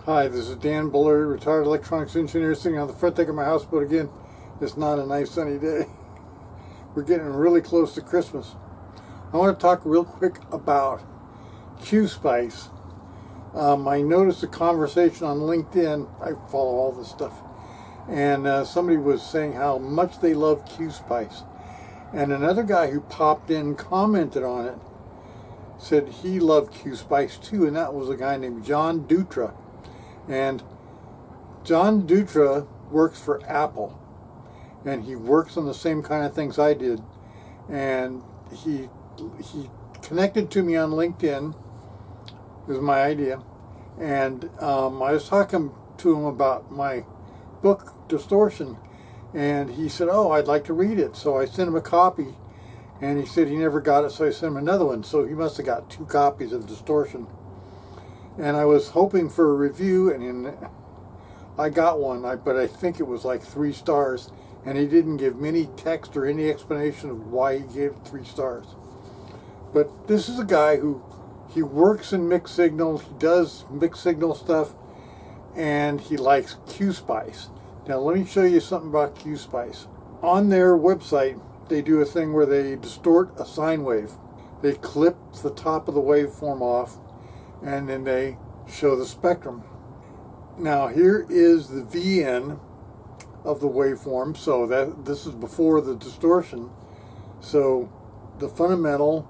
Hi, this is Dan Bullard, retired electronics engineer, sitting on the front deck of my houseboat again. It's not a nice sunny day. We're getting really close to Christmas. I want to talk real quick about QSpice. I noticed a conversation on LinkedIn. I follow all this stuff. And somebody was saying how much they love QSpice. And another guy who popped in commented on it, said he loved QSpice too, and that was a guy named John Dutra. And John Dutra works for Apple, and he works on the same kind of things I did. And he connected to me on LinkedIn. It was my idea, and I was talking to him about my book Distortion, and he said, "Oh, I'd like to read it." So I sent him a copy, and he said he never got it, so I sent him another one. So he must have got 2 copies of Distortion. And I was hoping for a review, and I got one, but I think it was like 3 stars, and he didn't give any text or any explanation of why he gave it 3 stars. But this is a guy who, he works in mixed signal, he does mixed signal stuff, and he likes QSpice. Now let me show you something about QSpice. On their website, they do a thing where they distort a sine wave. They clip the top of the waveform off, and then they show the spectrum. Now here is the VN of the waveform, so this is before the distortion. So the fundamental,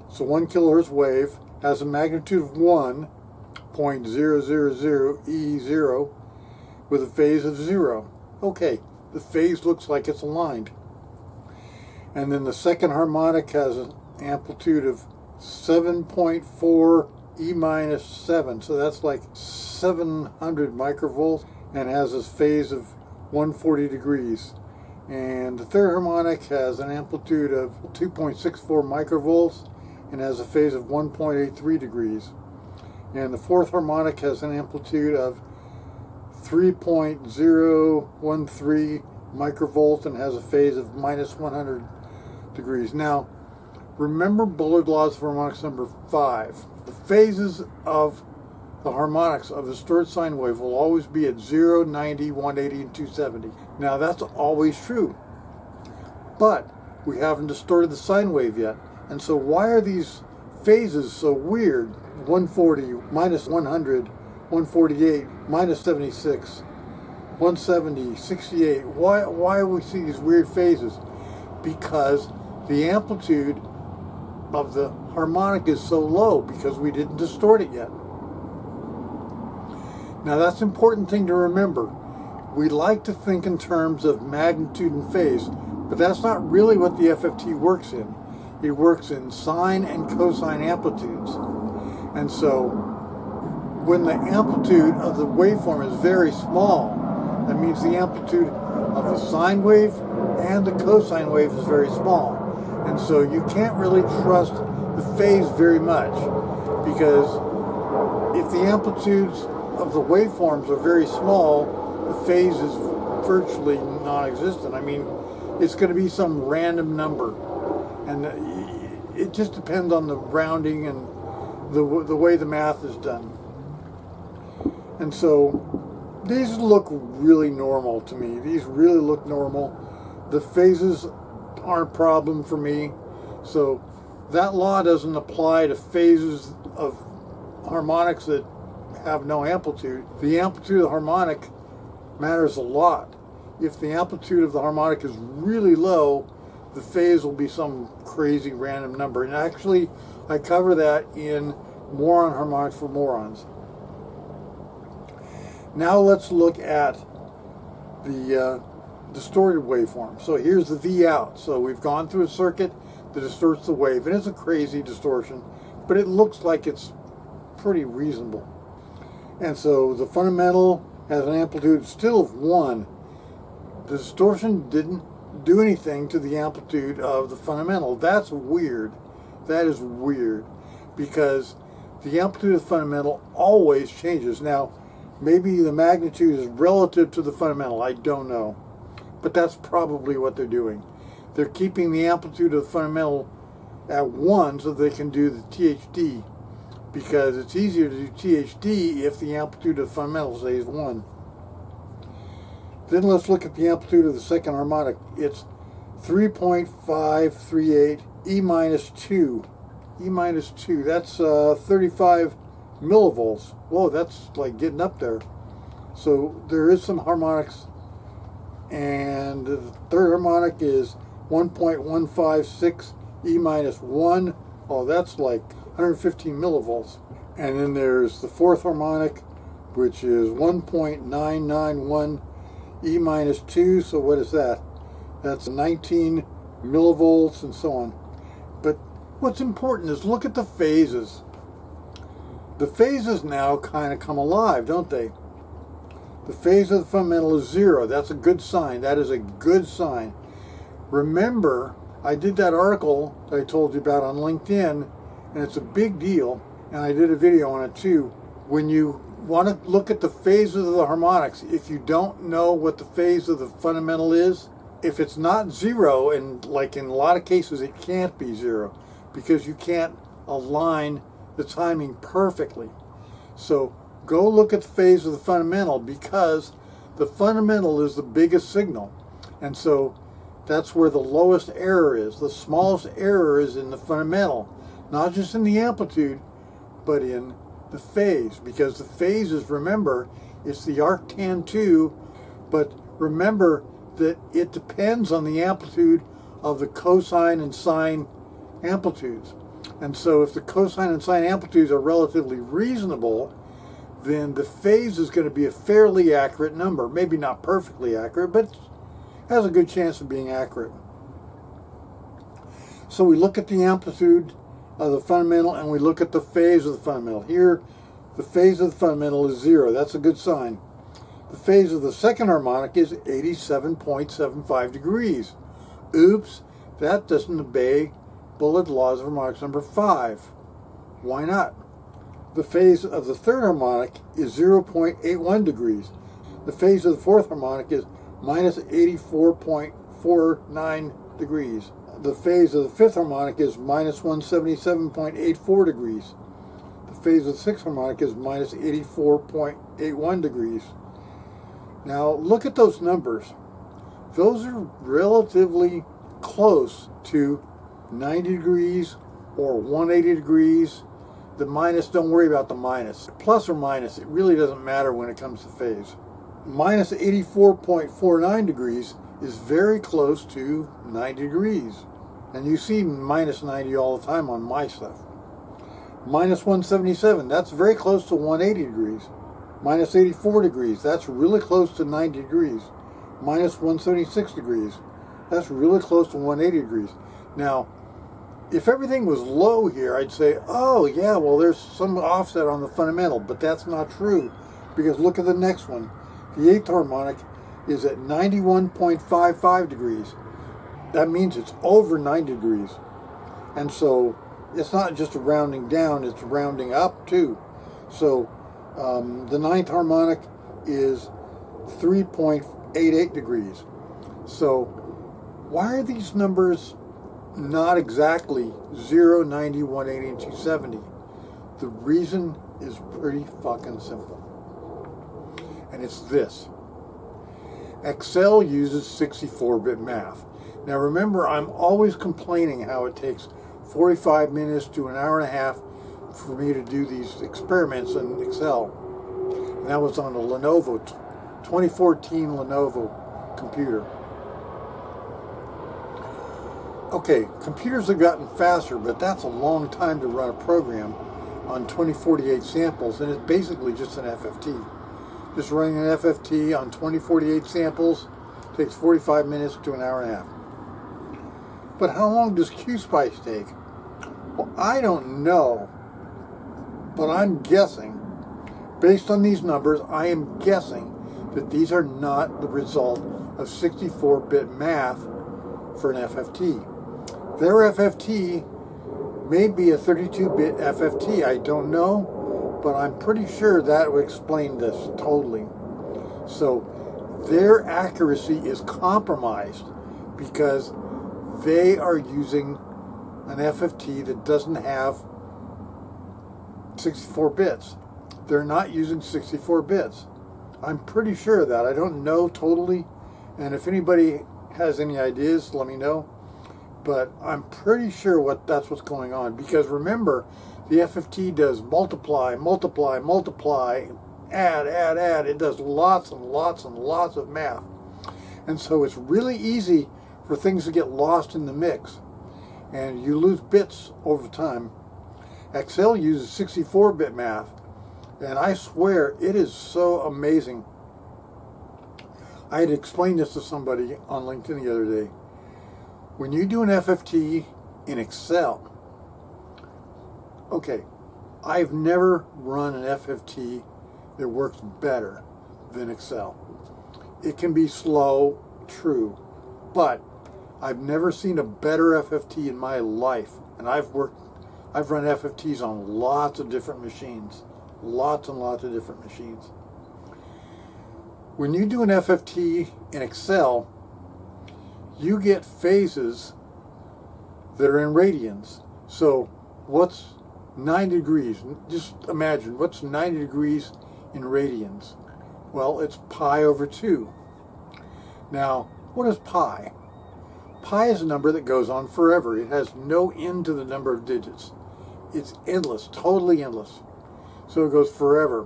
so 1 kilohertz wave has a magnitude of 1.000 E0 with a phase of 0. Okay, the phase looks like it's aligned. And then the second harmonic has an amplitude of 7.4 E minus 7, so that's like 700 microvolts, and has a phase of 140 degrees. And the third harmonic has an amplitude of 2.64 microvolts and has a phase of 1.83 degrees. And the fourth harmonic has an amplitude of 3.013 microvolts and has a phase of minus 100 degrees. Now, remember Bullard's laws of harmonics number 5. The phases of the harmonics of the distorted sine wave will always be at 0, 90, 180, and 270. Now that's always true. But we haven't distorted the sine wave yet. And so why are these phases so weird? 140, minus 100, 148, minus 76, 170, 68. Why do we see these weird phases? Because the amplitude of the harmonic is so low because we didn't distort it yet. Now that's an important thing to remember. We like to think in terms of magnitude and phase, but that's not really what the FFT works in. It works in sine and cosine amplitudes. And so when the amplitude of the waveform is very small, that means the amplitude of the sine wave and the cosine wave is very small. And so you can't really trust the phase very much, because if the amplitudes of the waveforms are very small, the phase is virtually non-existent. I mean, it's going to be some random number, and it just depends on the rounding and the way the math is done. And so these look really normal to me. These really look normal. The phases aren't a problem for me. So that law doesn't apply to phases of harmonics that have no amplitude. The amplitude of the harmonic matters a lot. If the amplitude of the harmonic is really low, the phase will be some crazy random number. And actually, I cover that in Moron Harmonics for Morons. Now let's look at the distorted waveform. So here's the V out. So we've gone through a circuit that distorts the wave, and it's a crazy distortion, but it looks like it's pretty reasonable. And so the fundamental has an amplitude still of 1. The distortion didn't do anything to the amplitude of the fundamental. That's weird. That is weird, because the amplitude of the fundamental always changes. Now, maybe the magnitude is relative to the fundamental. I don't know. But that's probably what they're doing. They're keeping the amplitude of the fundamental at 1 so they can do the THD. because it's easier to do THD if the amplitude of the fundamental stays 1. Then let's look at the amplitude of the second harmonic. It's 3.538 E minus 2. E minus 2, that's 35 millivolts. Whoa, that's like getting up there. So there is some harmonics. And the third harmonic is 1.156 E minus 1. Oh, that's like 115 millivolts. And then there's the fourth harmonic, which is 1.991 E minus 2. So what is that? That's 19 millivolts and so on. But what's important is look at the phases. The phases now kind of come alive, don't they? The phase of the fundamental is 0. That's a good sign. That is a good sign. Remember, I did that article that I told you about on LinkedIn, and it's a big deal, and I did a video on it too. When you want to look at the phases of the harmonics, if you don't know what the phase of the fundamental is, if it's not 0, and like in a lot of cases it can't be 0, because you can't align the timing perfectly. So go look at the phase of the fundamental, because the fundamental is the biggest signal. And so that's where the lowest error is. The smallest error is in the fundamental, not just in the amplitude, but in the phase. Because the phases, remember, it's the arctan 2, but remember that it depends on the amplitude of the cosine and sine amplitudes. And so if the cosine and sine amplitudes are relatively reasonable, then the phase is going to be a fairly accurate number. Maybe not perfectly accurate, but has a good chance of being accurate. So we look at the amplitude of the fundamental and we look at the phase of the fundamental. Here, the phase of the fundamental is 0. That's a good sign. The phase of the second harmonic is 87.75 degrees. Oops, that doesn't obey bullet laws of harmonics number 5. Why not? The phase of the third harmonic is 0.81 degrees. The phase of the fourth harmonic is minus 84.49 degrees. The phase of the fifth harmonic is minus 177.84 degrees. The phase of the sixth harmonic is minus 84.81 degrees. Now look at those numbers. Those are relatively close to 90 degrees or 180 degrees. The minus, don't worry about the minus. Plus or minus, it really doesn't matter when it comes to phase. Minus 84.49 degrees is very close to 90 degrees. And you see minus 90 all the time on my stuff. Minus 177, that's very close to 180 degrees. Minus 84 degrees, that's really close to 90 degrees. Minus 176 degrees, that's really close to 180 degrees. Now, if everything was low here, I'd say, oh yeah, well there's some offset on the fundamental, but that's not true, because look at the next one. The eighth harmonic is at 91.55 degrees. That means it's over 90 degrees. And so it's not just a rounding down, it's rounding up too. So the ninth harmonic is 3.88 degrees. So why are these numbers not exactly 0, 90, 180, and 270? The reason is pretty fucking simple. And it's this. Excel uses 64-bit math. Now remember, I'm always complaining how it takes 45 minutes to an hour and a half for me to do these experiments in Excel. And that was on a Lenovo, 2014 Lenovo computer. Okay, computers have gotten faster, but that's a long time to run a program on 2048 samples, and it's basically just an FFT. Just running an FFT on 2048 samples takes 45 minutes to an hour and a half. But how long does QSpice take? Well, I don't know, but I'm guessing, based on these numbers, I am guessing that these are not the result of 64-bit math for an FFT. Their FFT may be a 32-bit FFT, I don't know, but I'm pretty sure that would explain this totally. So their accuracy is compromised because they are using an FFT that doesn't have 64 bits. They're not using 64 bits. I'm pretty sure of that. I don't know totally, and if anybody has any ideas, let me know. But I'm pretty sure that's what's going on, because remember, the FFT does multiply, multiply, multiply, add, add, add. It does lots and lots and lots of math. And so it's really easy for things to get lost in the mix, and you lose bits over time. Excel uses 64-bit math, and I swear it is so amazing. I had explained this to somebody on LinkedIn the other day. When you do an FFT in Excel, okay, I've never run an FFT that works better than Excel. It can be slow, true, but I've never seen a better FFT in my life. And I've run FFTs on lots of different machines, lots and lots of different machines. When you do an FFT in Excel, you get phases that are in radians. So what's 90 degrees? Just imagine, what's 90 degrees in radians? Well, it's pi over 2. Now, what is pi? Pi is a number that goes on forever. It has no end to the number of digits. It's endless, totally endless. So it goes forever.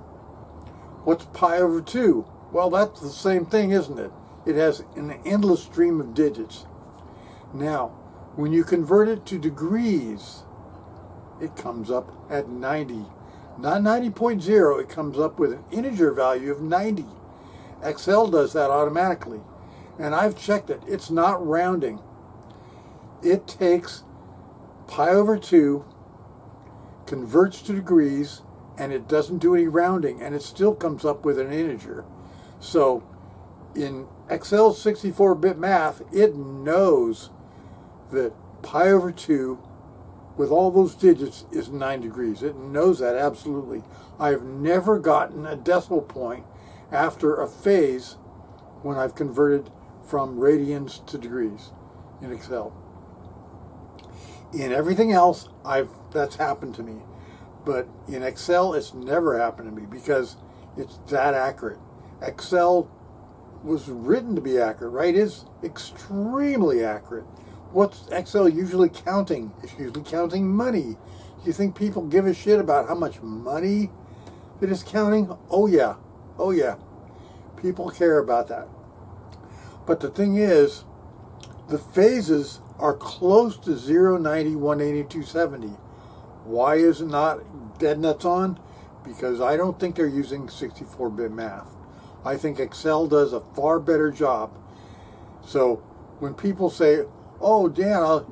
What's pi over 2? Well, that's the same thing, isn't it? It has an endless stream of digits. Now, when you convert it to degrees, it comes up at 90. Not 90.0, it comes up with an integer value of 90. Excel does that automatically. And I've checked it. It's not rounding. It takes pi over 2, converts to degrees, and it doesn't do any rounding, and it still comes up with an integer. So in Excel's 64-bit math, it knows that pi over 2 with all those digits is 9 degrees. It knows that absolutely. I've never gotten a decimal point after a phase when I've converted from radians to degrees in Excel. In everything else, that's happened to me. But in Excel, it's never happened to me because it's that accurate. Excel was written to be accurate, right? It's extremely accurate. What's Excel usually counting? It's usually counting money. You think people give a shit about how much money it is counting? Oh yeah. Oh yeah. People care about that. But the thing is, the phases are close to 0, 90, 180, 270. Why is it not dead nuts on? Because I don't think they're using 64-bit math. I think Excel does a far better job. So when people say, oh, Dan,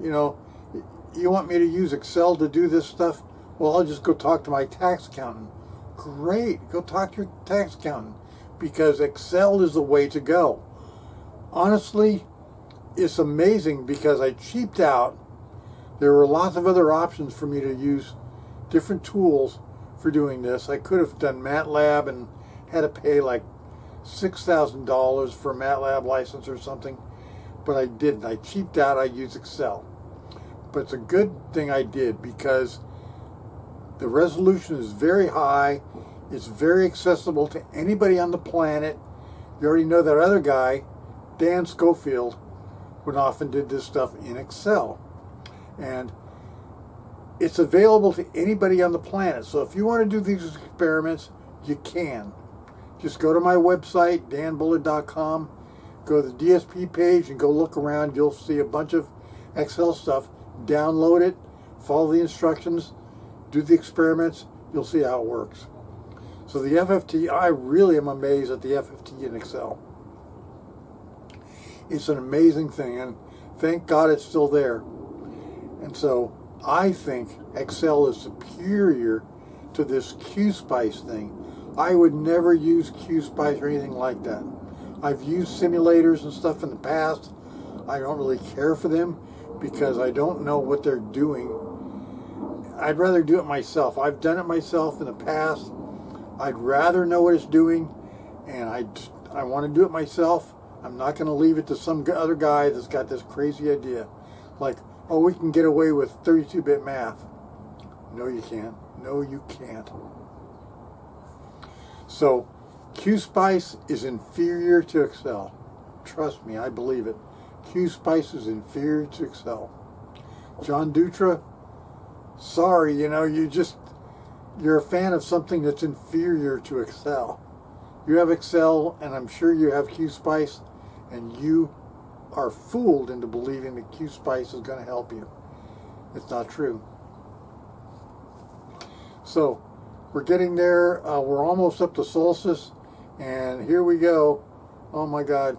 you want me to use Excel to do this stuff? Well, I'll just go talk to my tax accountant. Great, go talk to your tax accountant, because Excel is the way to go. Honestly, it's amazing because I cheaped out. There were lots of other options for me to use different tools for doing this. I could have done MATLAB and had to pay like $6,000 for a MATLAB license or something, but I didn't. I cheaped out. I used Excel. But it's a good thing I did because the resolution is very high. It's very accessible to anybody on the planet. You already know that other guy, Dan Schofield, went off and did this stuff in Excel. And it's available to anybody on the planet. So if you want to do these experiments, you can. Just go to my website, danbullard.com, go to the DSP page and go look around. You'll see a bunch of Excel stuff. Download it, follow the instructions, do the experiments. You'll see how it works. So the FFT, I really am amazed at the FFT in Excel. It's an amazing thing, and thank God it's still there. And so I think Excel is superior to this QSpice thing. I would never use QSpice or anything like that. I've used simulators and stuff in the past. I don't really care for them because I don't know what they're doing. I'd rather do it myself. I've done it myself in the past. I'd rather know what it's doing, and I want to do it myself. I'm not going to leave it to some other guy that's got this crazy idea. Like, oh, we can get away with 32-bit math. No, you can't. No, you can't. So, QSpice is inferior to Excel. Trust me, I believe it. QSpice is inferior to Excel. John Dutra, sorry, you're a fan of something that's inferior to Excel. You have Excel, and I'm sure you have QSpice, and you are fooled into believing that QSpice is going to help you. It's not true. So, we're getting there. We're almost up to solstice, and here we go. Oh my God.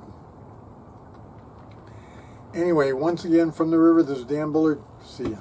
Anyway, once again from the river, this is Dan Bullard. See ya.